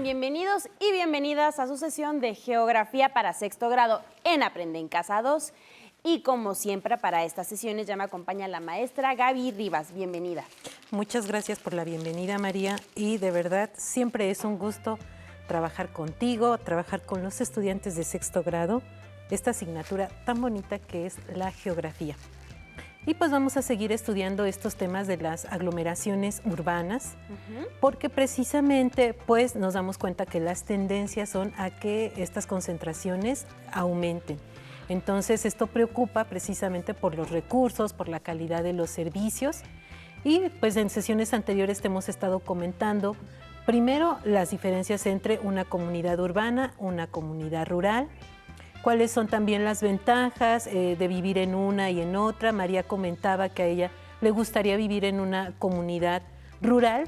Sean bienvenidos y bienvenidas a su sesión de Geografía para sexto grado en Aprende en Casa 2. Y como siempre, para estas sesiones ya me acompaña la maestra Gaby Rivas. Bienvenida. Muchas gracias por la bienvenida, María. Y de verdad, siempre es un gusto trabajar contigo, trabajar con los estudiantes de sexto grado, esta asignatura tan bonita que es la geografía. Y pues vamos a seguir estudiando estos temas de las aglomeraciones urbanas, porque precisamente pues nos damos cuenta que las tendencias son a que estas concentraciones aumenten. Entonces esto preocupa precisamente por los recursos, por la calidad de los servicios, y pues en sesiones anteriores te hemos estado comentando primero las diferencias entre una comunidad urbana, una comunidad rural, cuáles son también las ventajas de vivir en una y en otra. María comentaba que a ella le gustaría vivir en una comunidad rural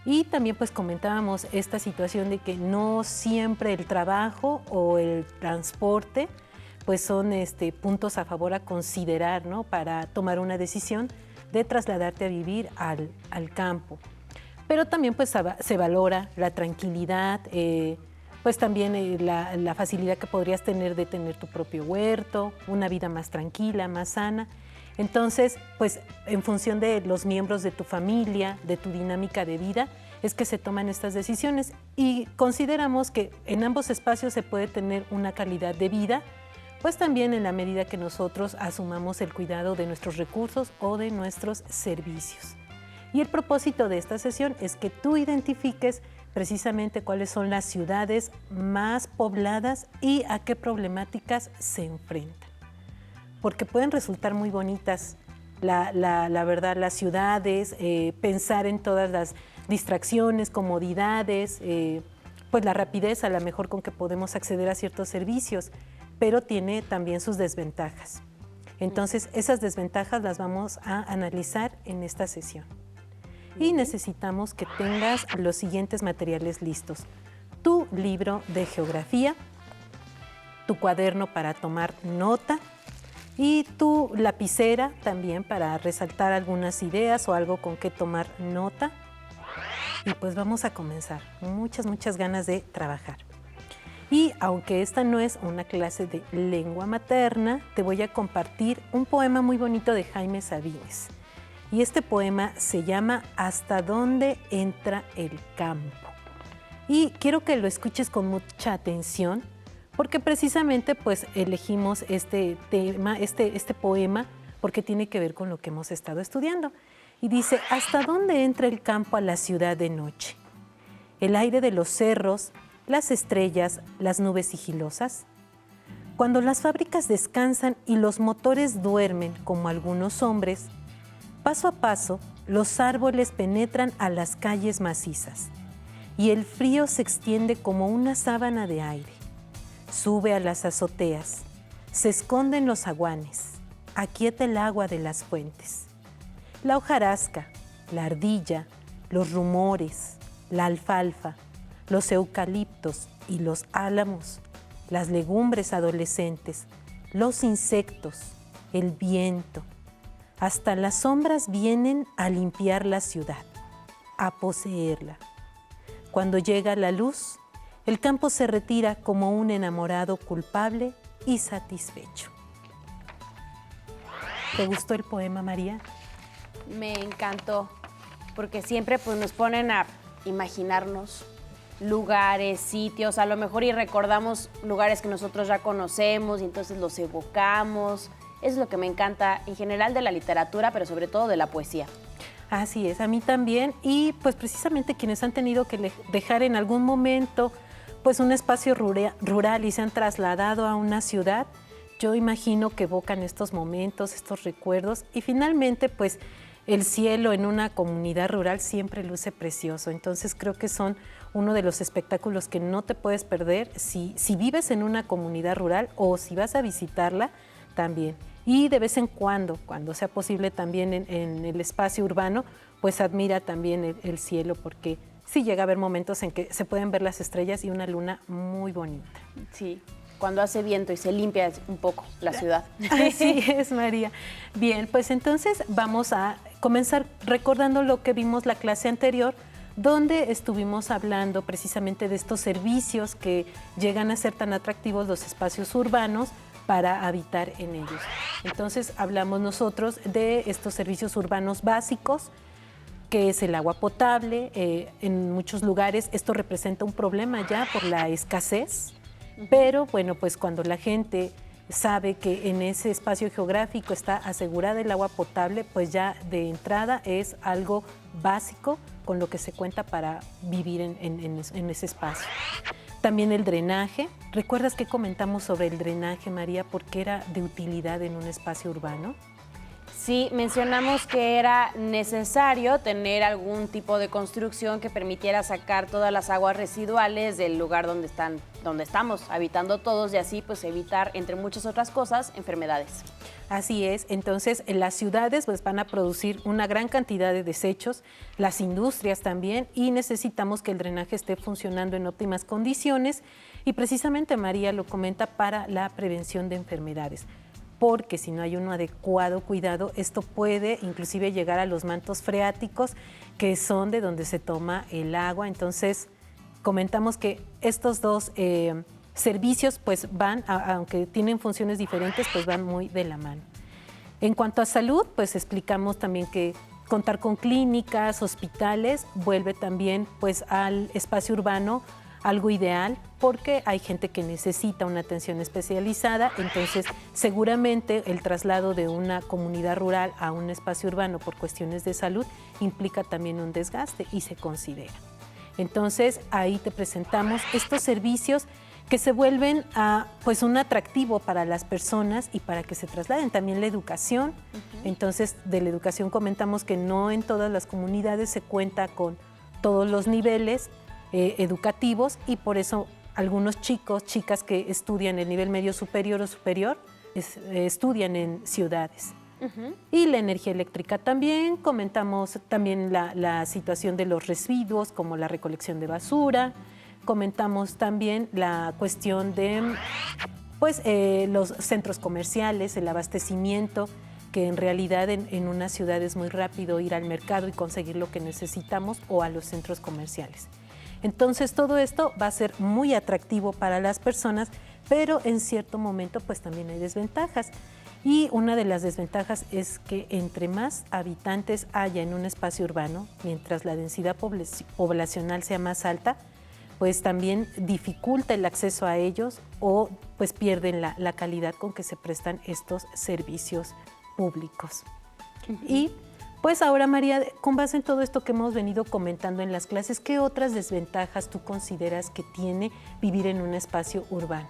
y también pues comentábamos esta situación de que no siempre el trabajo o el transporte pues son puntos a favor a considerar, ¿no?, para tomar una decisión de trasladarte a vivir al campo. Pero también pues se valora la tranquilidad, pues también la facilidad que podrías tener de tener tu propio huerto, una vida más tranquila, más sana. Entonces, pues en función de los miembros de tu familia, de tu dinámica de vida, es que se toman estas decisiones y consideramos que en ambos espacios se puede tener una calidad de vida, pues también en la medida que nosotros asumamos el cuidado de nuestros recursos o de nuestros servicios. Y el propósito de esta sesión es que tú identifiques precisamente cuáles son las ciudades más pobladas y a qué problemáticas se enfrentan. Porque pueden resultar muy bonitas, la verdad, las ciudades, pensar en todas las distracciones, comodidades, pues la rapidez a lo mejor con que podemos acceder a ciertos servicios, pero tiene también sus desventajas. Entonces, esas desventajas las vamos a analizar en esta sesión. Y necesitamos que tengas los siguientes materiales listos: tu libro de geografía, tu cuaderno para tomar nota y tu lapicera también para resaltar algunas ideas o algo con que tomar nota. Y pues vamos a comenzar. Muchas ganas de trabajar. Y aunque esta no es una clase de lengua materna, te voy a compartir un poema muy bonito de Jaime Sabines. Y este poema se llama ¿Hasta dónde entra el campo? Y quiero que lo escuches con mucha atención, porque precisamente pues elegimos este tema, este poema, porque tiene que ver con lo que hemos estado estudiando. Y dice: ¿hasta dónde entra el campo a la ciudad de noche? El aire de los cerros, las estrellas, las nubes sigilosas. Cuando las fábricas descansan y los motores duermen como algunos hombres, paso a paso, los árboles penetran a las calles macizas y el frío se extiende como una sábana de aire. Sube a las azoteas, se esconde en los zaguanes, aquieta el agua de las fuentes. La hojarasca, la ardilla, los rumores, la alfalfa, los eucaliptos y los álamos, las legumbres adolescentes, los insectos, el viento. Hasta las sombras vienen a limpiar la ciudad, a poseerla. Cuando llega la luz, el campo se retira como un enamorado culpable y satisfecho. ¿Te gustó el poema, María? Me encantó, porque siempre pues, nos ponen a imaginarnos lugares, sitios, a lo mejor y recordamos lugares que nosotros ya conocemos y entonces los evocamos. Es lo que me encanta en general de la literatura, pero sobre todo de la poesía. Así es, a mí también. Y pues precisamente quienes han tenido que dejar en algún momento pues un espacio rural y se han trasladado a una ciudad, yo imagino que evocan estos momentos, estos recuerdos. Y finalmente pues el cielo en una comunidad rural siempre luce precioso. Entonces creo que son uno de los espectáculos que no te puedes perder si vives en una comunidad rural o si vas a visitarla también. Y de vez en cuando sea posible también en el espacio urbano, pues admira también el cielo, porque sí llega a haber momentos en que se pueden ver las estrellas y una luna muy bonita. Sí, cuando hace viento y se limpia un poco la ciudad. Así es, María. Bien, pues entonces vamos a comenzar recordando lo que vimos la clase anterior, donde estuvimos hablando precisamente de estos servicios que llegan a ser tan atractivos los espacios urbanos para habitar en ellos. Entonces hablamos nosotros de estos servicios urbanos básicos, que es el agua potable. En muchos lugares esto representa un problema ya por la escasez, pero bueno, pues cuando la gente sabe que en ese espacio geográfico está asegurada el agua potable, pues ya de entrada es algo básico con lo que se cuenta para vivir en ese espacio. También el drenaje. ¿Recuerdas que comentamos sobre el drenaje, María, porque era de utilidad en un espacio urbano? Sí, mencionamos que era necesario tener algún tipo de construcción que permitiera sacar todas las aguas residuales del lugar donde estamos habitando todos y así pues evitar, entre muchas otras cosas, enfermedades. Así es, entonces en las ciudades pues van a producir una gran cantidad de desechos, las industrias también, y necesitamos que el drenaje esté funcionando en óptimas condiciones y precisamente María lo comenta para la prevención de enfermedades, porque si no hay un adecuado cuidado, esto puede inclusive llegar a los mantos freáticos, que son de donde se toma el agua. Entonces, comentamos que estos dos servicios pues van, aunque tienen funciones diferentes, pues van muy de la mano. En cuanto a salud, pues explicamos también que contar con clínicas, hospitales, vuelve también pues al espacio urbano algo ideal, porque hay gente que necesita una atención especializada, entonces seguramente el traslado de una comunidad rural a un espacio urbano por cuestiones de salud implica también un desgaste y se considera. Entonces ahí te presentamos estos servicios que se vuelven pues un atractivo para las personas y para que se trasladen. También la educación. Entonces de la educación comentamos que no en todas las comunidades se cuenta con todos los niveles educativos y por eso algunos chicos, chicas que estudian el nivel medio superior o superior estudian en ciudades. Y la energía eléctrica también, comentamos también la situación de los residuos como la recolección de basura, comentamos también la cuestión de pues, los centros comerciales, el abastecimiento, que en realidad en una ciudad es muy rápido ir al mercado y conseguir lo que necesitamos o a los centros comerciales. Entonces todo esto va a ser muy atractivo para las personas, pero en cierto momento pues también hay desventajas. Y una de las desventajas es que entre más habitantes haya en un espacio urbano, mientras la densidad poblacional sea más alta, pues también dificulta el acceso a ellos o pues pierden la calidad con que se prestan estos servicios públicos. Y pues ahora, María, con base en todo esto que hemos venido comentando en las clases, ¿qué otras desventajas tú consideras que tiene vivir en un espacio urbano?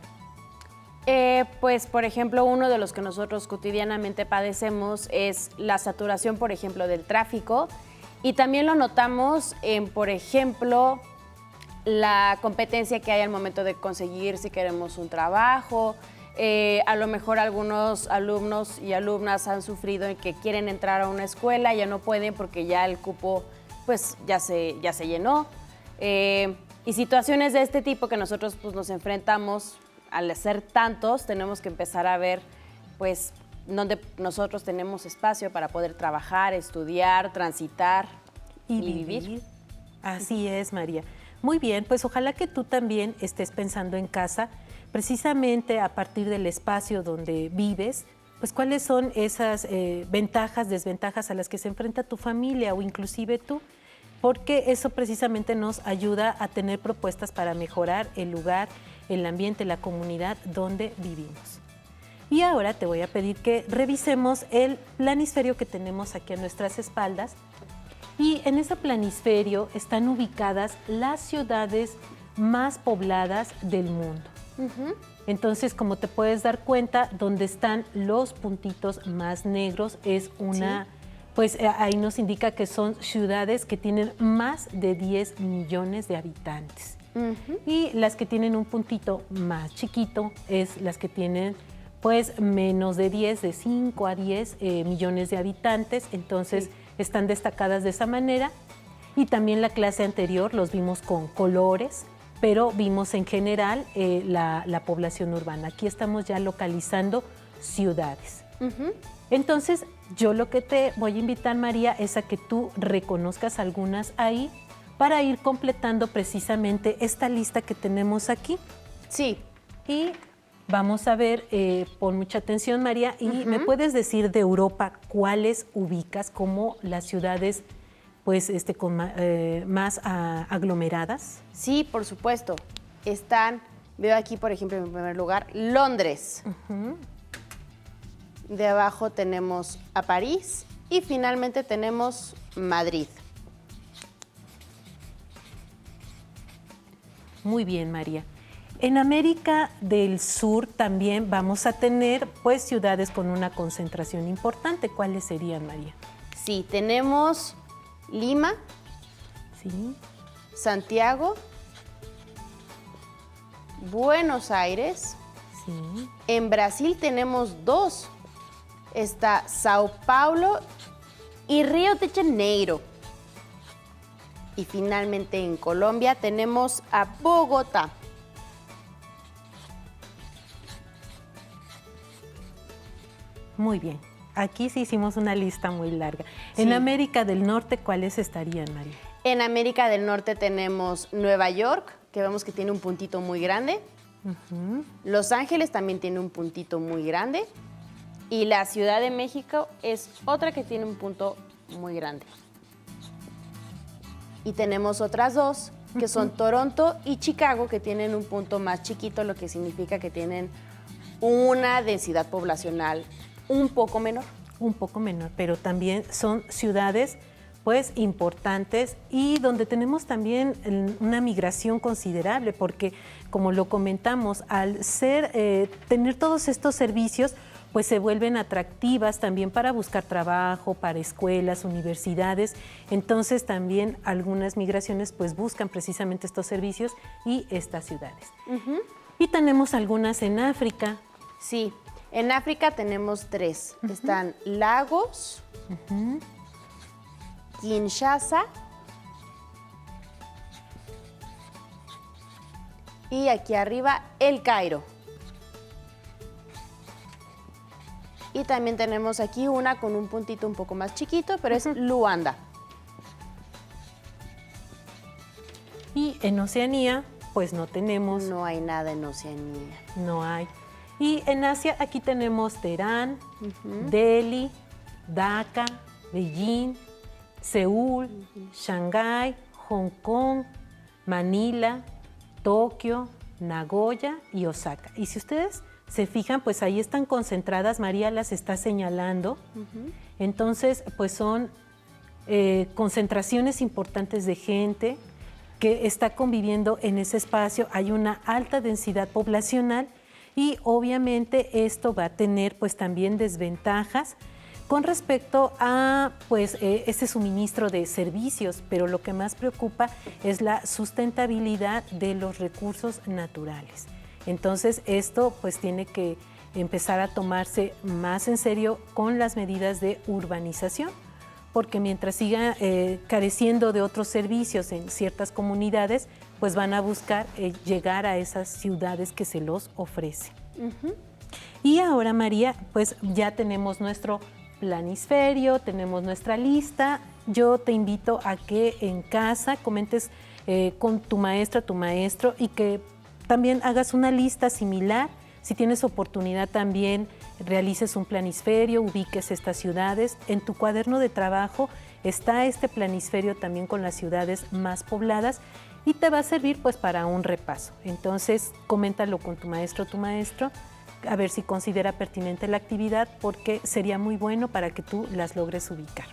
Pues, por ejemplo, uno de los que nosotros cotidianamente padecemos es la saturación, por ejemplo, del tráfico. Y también lo notamos en, por ejemplo, la competencia que hay al momento de conseguir si queremos un trabajo. A lo mejor algunos alumnos y alumnas han sufrido en que quieren entrar a una escuela, ya no pueden porque ya el cupo pues, ya se llenó. Y situaciones de este tipo que nosotros pues, nos enfrentamos al ser tantos, tenemos que empezar a ver pues, dónde nosotros tenemos espacio para poder trabajar, estudiar, transitar y vivir. Así es, María. Muy bien, pues ojalá que tú también estés pensando en casa, precisamente a partir del espacio donde vives, pues cuáles son esas ventajas, desventajas a las que se enfrenta tu familia o inclusive tú, porque eso precisamente nos ayuda a tener propuestas para mejorar el lugar, el ambiente, la comunidad donde vivimos. Y ahora te voy a pedir que revisemos el planisferio que tenemos aquí a nuestras espaldas. Y en ese planisferio están ubicadas las ciudades más pobladas del mundo. Entonces, como te puedes dar cuenta, donde están los puntitos más negros es una, pues ahí nos indica que son ciudades que tienen más de 10 millones de habitantes. Y las que tienen un puntito más chiquito es las que tienen pues menos de 10, de 5 a 10 millones de habitantes. Entonces, están destacadas de esa manera. Y también la clase anterior los vimos con colores, pero vimos en general la población urbana. Aquí estamos ya localizando ciudades. Entonces, yo lo que te voy a invitar, María, es a que tú reconozcas algunas ahí, para ir completando precisamente esta lista que tenemos aquí. Sí. Y vamos a ver, pon mucha atención, María, y ¿me puedes decir de Europa cuáles ubicas como las ciudades pues, más aglomeradas? Sí, por supuesto. Veo aquí, por ejemplo, en primer lugar, Londres. De abajo tenemos a París y finalmente tenemos Madrid. Muy bien, María. En América del Sur también vamos a tener pues ciudades con una concentración importante. ¿Cuáles serían, María? Sí, tenemos Lima, Sí. Santiago, Buenos Aires. Sí. En Brasil tenemos 2. Está Sao Paulo y Río de Janeiro. Y finalmente en Colombia tenemos a Bogotá. Muy bien. Aquí sí hicimos una lista muy larga. Sí. En América del Norte, ¿cuáles estarían, María? En América del Norte tenemos Nueva York, que vemos que tiene un puntito muy grande. Los Ángeles también tiene un puntito muy grande. Y la Ciudad de México es otra que tiene un punto muy grande. Y tenemos otras 2, que son Toronto y Chicago, que tienen un punto más chiquito, lo que significa que tienen una densidad poblacional un poco menor. Un poco menor, pero también son ciudades pues importantes y donde tenemos también una migración considerable, porque como lo comentamos, al tener todos estos servicios, pues se vuelven atractivas también para buscar trabajo, para escuelas, universidades. Entonces también algunas migraciones pues buscan precisamente estos servicios y estas ciudades. Y tenemos algunas en África. Sí, en África tenemos 3. Están Lagos, Kinshasa y aquí arriba El Cairo. Y también tenemos aquí una con un puntito un poco más chiquito, pero es Luanda. Y en Oceanía, pues no tenemos. No hay nada en Oceanía. No hay. Y en Asia, aquí tenemos Teherán, Delhi, Dhaka, Beijing, Seúl, Shanghái, Hong Kong, Manila, Tokio, Nagoya y Osaka. Y si ustedes se fijan, pues ahí están concentradas, María las está señalando. Entonces, pues son concentraciones importantes de gente que está conviviendo en ese espacio. Hay una alta densidad poblacional y obviamente esto va a tener pues también desventajas con respecto a pues este suministro de servicios, pero lo que más preocupa es la sustentabilidad de los recursos naturales. Entonces esto pues tiene que empezar a tomarse más en serio con las medidas de urbanización, porque mientras siga careciendo de otros servicios en ciertas comunidades, pues van a buscar llegar a esas ciudades que se los ofrecen. Y ahora, María, pues ya tenemos nuestro planisferio, tenemos nuestra lista. Yo te invito a que en casa comentes con tu maestra, tu maestro, y que también hagas una lista similar. Si tienes oportunidad también realices un planisferio, ubiques estas ciudades. En tu cuaderno de trabajo está este planisferio también con las ciudades más pobladas y te va a servir pues para un repaso. Entonces, coméntalo con tu maestro o tu maestro, a ver si considera pertinente la actividad, porque sería muy bueno para que tú las logres ubicar.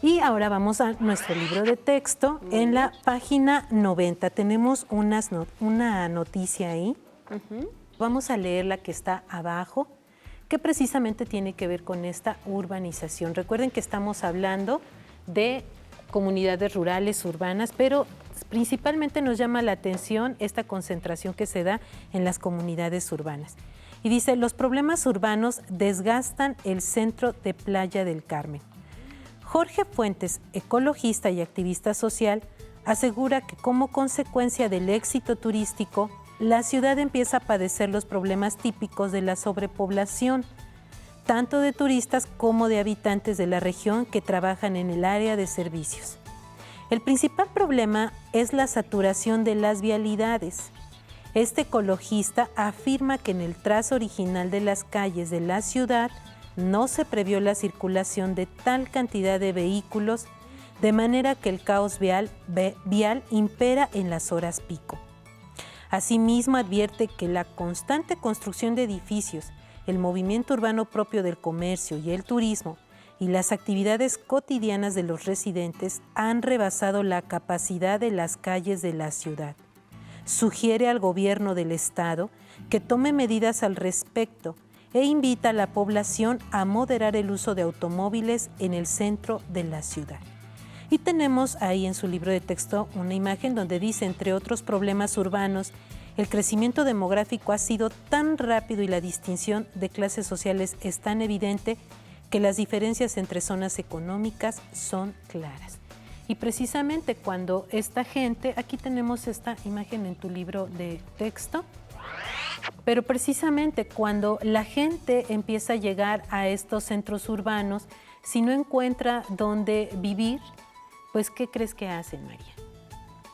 Y ahora vamos a nuestro libro de texto. En la página 90 tenemos una noticia ahí. Vamos a leer la que está abajo, que precisamente tiene que ver con esta urbanización. Recuerden que estamos hablando de comunidades rurales, urbanas, pero principalmente nos llama la atención esta concentración que se da en las comunidades urbanas. Y dice, los problemas urbanos desgastan el centro de Playa del Carmen. Jorge Fuentes, ecologista y activista social, asegura que como consecuencia del éxito turístico, la ciudad empieza a padecer los problemas típicos de la sobrepoblación, tanto de turistas como de habitantes de la región que trabajan en el área de servicios. El principal problema es la saturación de las vialidades. Este ecologista afirma que en el trazo original de las calles de la ciudad no se previó la circulación de tal cantidad de vehículos, de manera que el caos vial impera en las horas pico. Asimismo, advierte que la constante construcción de edificios, el movimiento urbano propio del comercio y el turismo y las actividades cotidianas de los residentes han rebasado la capacidad de las calles de la ciudad. Sugiere al gobierno del estado que tome medidas al respecto e invita a la población a moderar el uso de automóviles en el centro de la ciudad. Y tenemos ahí en su libro de texto una imagen donde dice, entre otros problemas urbanos, el crecimiento demográfico ha sido tan rápido y la distinción de clases sociales es tan evidente que las diferencias entre zonas económicas son claras. Y precisamente cuando esta gente, aquí tenemos esta imagen en tu libro de texto, pero precisamente cuando la gente empieza a llegar a estos centros urbanos, si no encuentra dónde vivir, pues ¿qué crees que hacen, María?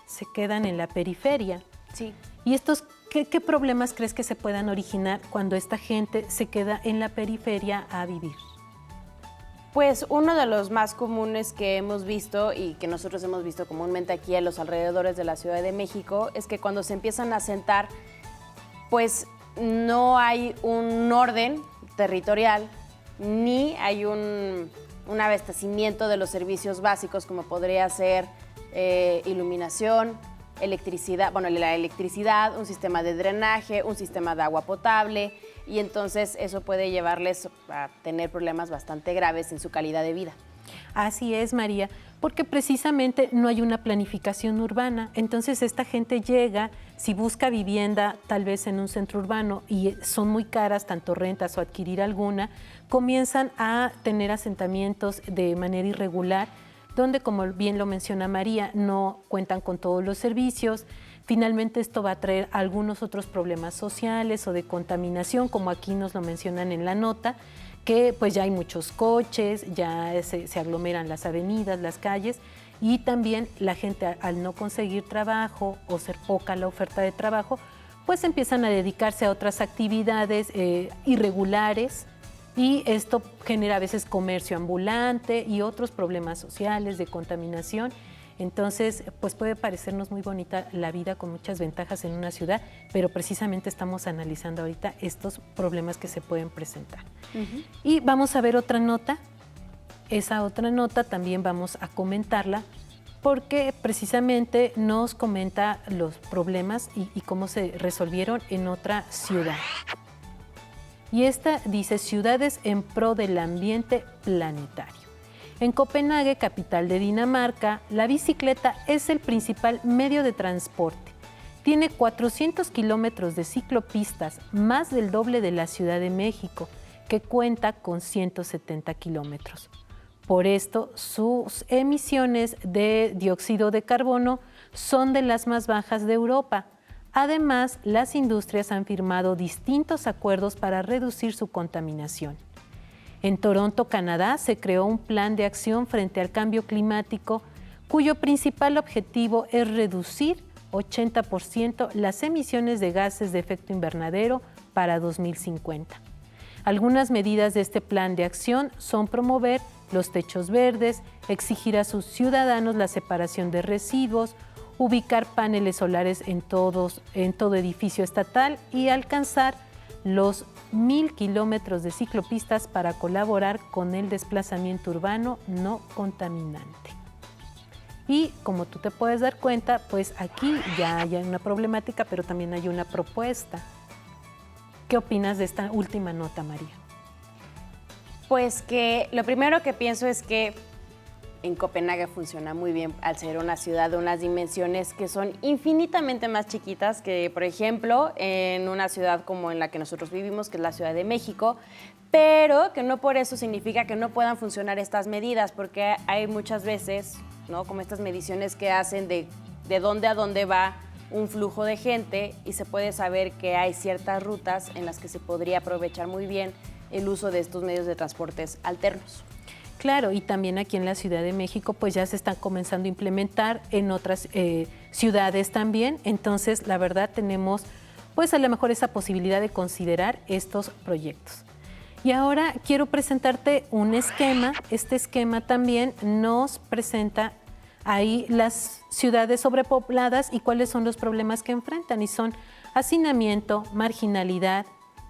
Se quedan en la periferia. Sí. ¿Y estos qué problemas crees que se puedan originar cuando esta gente se queda en la periferia a vivir? Pues uno de los más comunes que hemos visto y que nosotros hemos visto comúnmente aquí en los alrededores de la Ciudad de México es que cuando se empiezan a asentar, pues no hay un orden territorial ni hay un abastecimiento de los servicios básicos como podría ser iluminación, electricidad, la electricidad, un sistema de drenaje, un sistema de agua potable, y entonces eso puede llevarles a tener problemas bastante graves en su calidad de vida. Así es, María, porque precisamente no hay una planificación urbana. Entonces esta gente llega, si busca vivienda tal vez en un centro urbano y son muy caras, tanto rentas o adquirir alguna, comienzan a tener asentamientos de manera irregular, donde, como bien lo menciona María, no cuentan con todos los servicios. Finalmente esto va a traer algunos otros problemas sociales o de contaminación, como aquí nos lo mencionan en la nota, que pues ya hay muchos coches, ya se aglomeran las avenidas, las calles, y también la gente al no conseguir trabajo o ser poca la oferta de trabajo, pues empiezan a dedicarse a otras actividades irregulares, y esto genera a veces comercio ambulante y otros problemas sociales de contaminación. Entonces, pues puede parecernos muy bonita la vida con muchas ventajas en una ciudad, pero precisamente estamos analizando ahorita estos problemas que se pueden presentar. Uh-huh. Y vamos a ver otra nota. Esa otra nota también vamos a comentarla porque precisamente nos comenta los problemas y cómo se resolvieron en otra ciudad. Y esta dice, ciudades en pro del ambiente planetario. En Copenhague, capital de Dinamarca, la bicicleta es el principal medio de transporte. Tiene 400 kilómetros de ciclopistas, más del doble de la Ciudad de México, que cuenta con 170 kilómetros. Por esto, sus emisiones de dióxido de carbono son de las más bajas de Europa. Además, las industrias han firmado distintos acuerdos para reducir su contaminación. En Toronto, Canadá, se creó un plan de acción frente al cambio climático, cuyo principal objetivo es reducir 80% las emisiones de gases de efecto invernadero para 2050. Algunas medidas de este plan de acción son promover los techos verdes, exigir a sus ciudadanos la separación de residuos, ubicar paneles solares en todo edificio estatal y alcanzar los 1,000 kilómetros de ciclopistas para colaborar con el desplazamiento urbano no contaminante. Y como tú te puedes dar cuenta, pues aquí ya hay una problemática, pero también hay una propuesta. ¿Qué opinas de esta última nota, María? Pues que lo primero que pienso es que en Copenhague funciona muy bien al ser una ciudad de unas dimensiones que son infinitamente más chiquitas que, por ejemplo, en una ciudad como en la que nosotros vivimos, que es la Ciudad de México, pero que no por eso significa que no puedan funcionar estas medidas, porque hay muchas veces, ¿no?, como estas mediciones que hacen de dónde a dónde va un flujo de gente y se puede saber que hay ciertas rutas en las que se podría aprovechar muy bien el uso de estos medios de transportes alternos. Claro, y también aquí en la Ciudad de México pues ya se están comenzando a implementar en otras ciudades también. Entonces, la verdad tenemos pues a lo mejor esa posibilidad de considerar estos proyectos. Y ahora quiero presentarte un esquema. Este esquema también nos presenta ahí las ciudades sobrepobladas y cuáles son los problemas que enfrentan. Y son hacinamiento, marginalidad,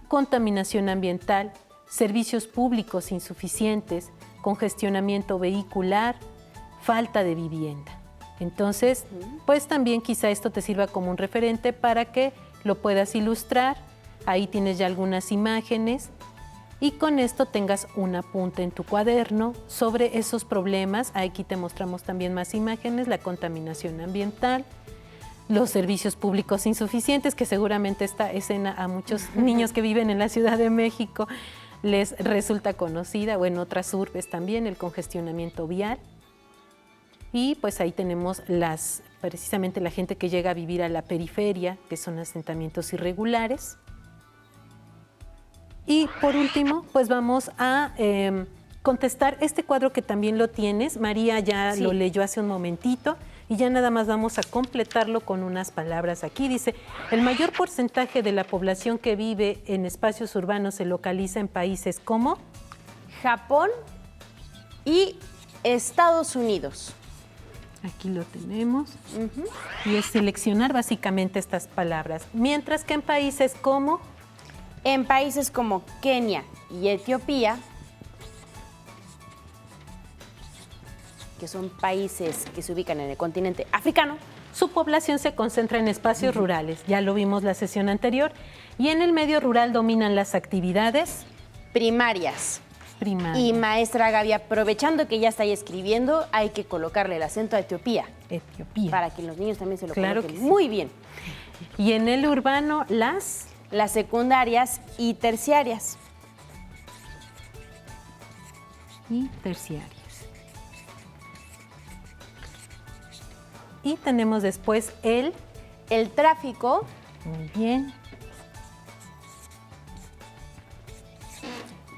contaminación ambiental, servicios públicos insuficientes, congestionamiento vehicular, falta de vivienda. Entonces, pues también quizá esto te sirva como un referente para que lo puedas ilustrar. Ahí tienes ya algunas imágenes y con esto tengas un apunte en tu cuaderno sobre esos problemas. Aquí te mostramos también más imágenes, la contaminación ambiental, los servicios públicos insuficientes, que seguramente esta escena a muchos niños que viven en la Ciudad de México les resulta conocida, o en otras urbes también, el congestionamiento vial. Y pues ahí tenemos precisamente la gente que llega a vivir a la periferia, que son asentamientos irregulares. Y por último, pues vamos a contestar este cuadro que también lo tienes. María ya lo leyó hace un momentito. Y ya nada más vamos a completarlo con unas palabras aquí. Dice, el mayor porcentaje de la población que vive en espacios urbanos se localiza en países como Japón y Estados Unidos. Aquí lo tenemos. Y es seleccionar básicamente estas palabras. Mientras que en países como Kenia y Etiopía, que son países que se ubican en el continente africano, su población se concentra en espacios rurales, ya lo vimos la sesión anterior, y en el medio rural dominan las actividades primarias. Y maestra Gaby, aprovechando que ya está ahí escribiendo, hay que colocarle el acento a Etiopía. Para que los niños también se lo coloquen muy bien. Y en el urbano, las secundarias y terciarias. Y tenemos después el tráfico. Muy bien.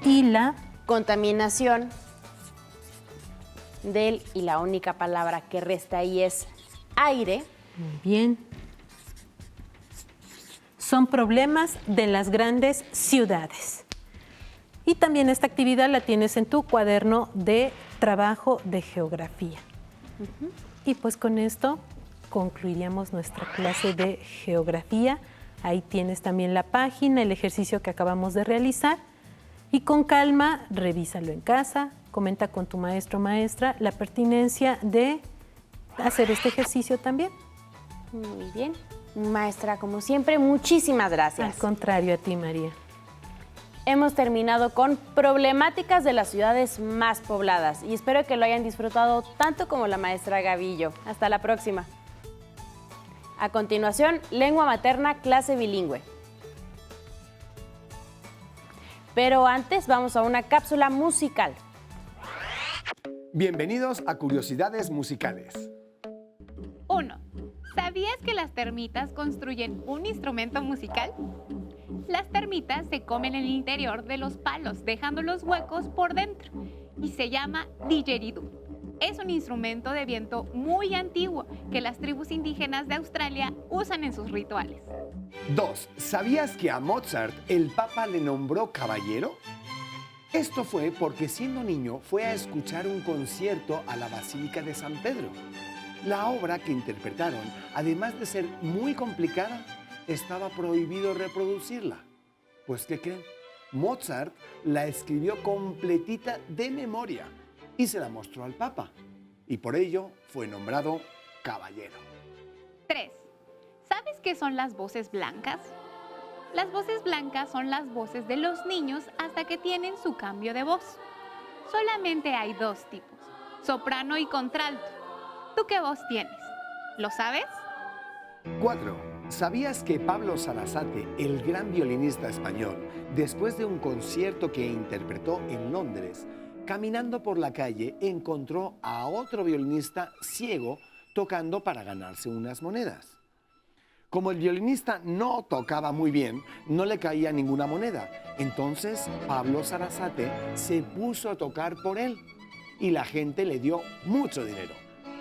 Y la contaminación y la única palabra que resta ahí es aire. Muy bien. Son problemas de las grandes ciudades. Y también esta actividad la tienes en tu cuaderno de trabajo de geografía. Y pues con esto concluiríamos nuestra clase de geografía. Ahí tienes también la página, el ejercicio que acabamos de realizar. Y con calma, revísalo en casa, comenta con tu maestro o maestra la pertinencia de hacer este ejercicio también. Muy bien. Maestra, como siempre, muchísimas gracias. Al contrario, a ti, María. Hemos terminado con problemáticas de las ciudades más pobladas y espero que lo hayan disfrutado tanto como la maestra Gavillo. Hasta la próxima. A continuación, lengua materna, clase bilingüe. Pero antes vamos a una cápsula musical. Bienvenidos a Curiosidades Musicales. 1. ¿Sabías que las termitas construyen un instrumento musical? Las termitas se comen en el interior de los palos, dejando los huecos por dentro, y se llama didgeridoo. Es un instrumento de viento muy antiguo que las tribus indígenas de Australia usan en sus rituales. 2. ¿Sabías que a Mozart el Papa le nombró caballero? Esto fue porque siendo niño fue a escuchar un concierto a la Basílica de San Pedro. La obra que interpretaron, además de ser muy complicada, estaba prohibido reproducirla. Pues, ¿qué creen? Mozart la escribió completita de memoria y se la mostró al Papa. Y por ello fue nombrado caballero. 3. ¿Sabes qué son las voces blancas? Las voces blancas son las voces de los niños hasta que tienen su cambio de voz. Solamente hay 2 tipos, soprano y contralto. ¿Tú qué voz tienes? ¿Lo sabes? 4. ¿Sabías que Pablo Sarasate, el gran violinista español, después de un concierto que interpretó en Londres, caminando por la calle encontró a otro violinista ciego tocando para ganarse unas monedas? Como el violinista no tocaba muy bien, no le caía ninguna moneda. Entonces Pablo Sarasate se puso a tocar por él. y la gente le dio mucho dinero.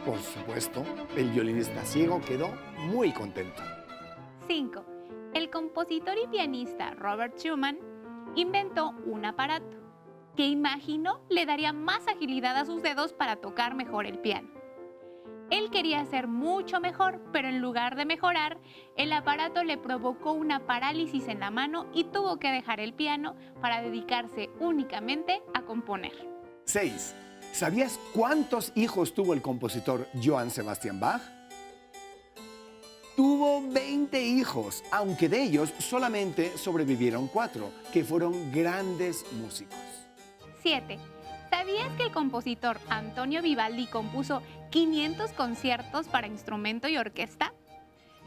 Por supuesto, el violinista ciego quedó muy contento. 5. El compositor y pianista Robert Schumann inventó un aparato que imaginó le daría más agilidad a sus dedos para tocar mejor el piano. Él quería ser mucho mejor, pero en lugar de mejorar, el aparato le provocó una parálisis en la mano y tuvo que dejar el piano para dedicarse únicamente a componer. 6. ¿Sabías cuántos hijos tuvo el compositor Johann Sebastian Bach? Tuvo 20 hijos, aunque de ellos solamente sobrevivieron 4, que fueron grandes músicos. 7. ¿Sabías que el compositor Antonio Vivaldi compuso 500 conciertos para instrumento y orquesta?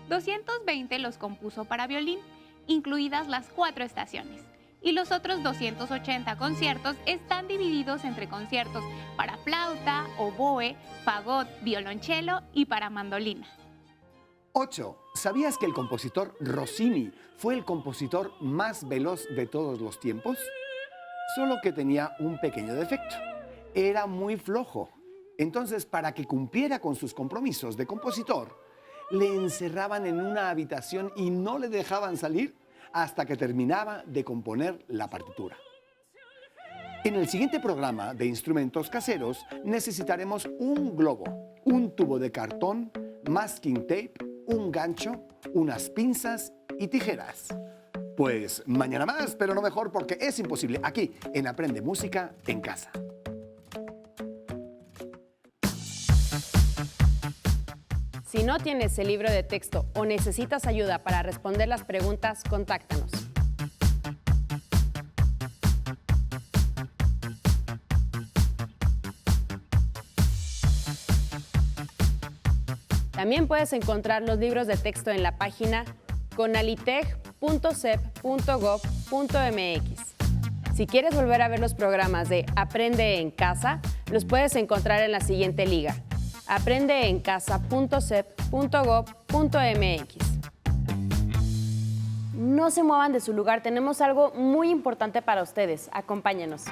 220 los compuso para violín, incluidas las 4 estaciones. Y los otros 280 conciertos están divididos entre conciertos para flauta, oboe, fagot, violonchelo y para mandolina. 8. ¿Sabías que el compositor Rossini fue el compositor más veloz de todos los tiempos? Solo que tenía un pequeño defecto. Era muy flojo. Entonces, para que cumpliera con sus compromisos de compositor, le encerraban en una habitación y no le dejaban salir hasta que terminaba de componer la partitura. En el siguiente programa de instrumentos caseros necesitaremos un globo, un tubo de cartón, masking tape, un gancho, unas pinzas y tijeras. Pues mañana más, pero no mejor porque es imposible, aquí en Aprende Música en Casa. Si no tienes el libro de texto o necesitas ayuda para responder las preguntas, contáctanos. También puedes encontrar los libros de texto en la página conalitech.cep.gov.mx. Si quieres volver a ver los programas de Aprende en Casa, los puedes encontrar en la siguiente liga: aprendeencasa.cep.gov.mx. No se muevan de su lugar, tenemos algo muy importante para ustedes. Acompáñenos.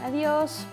Adiós.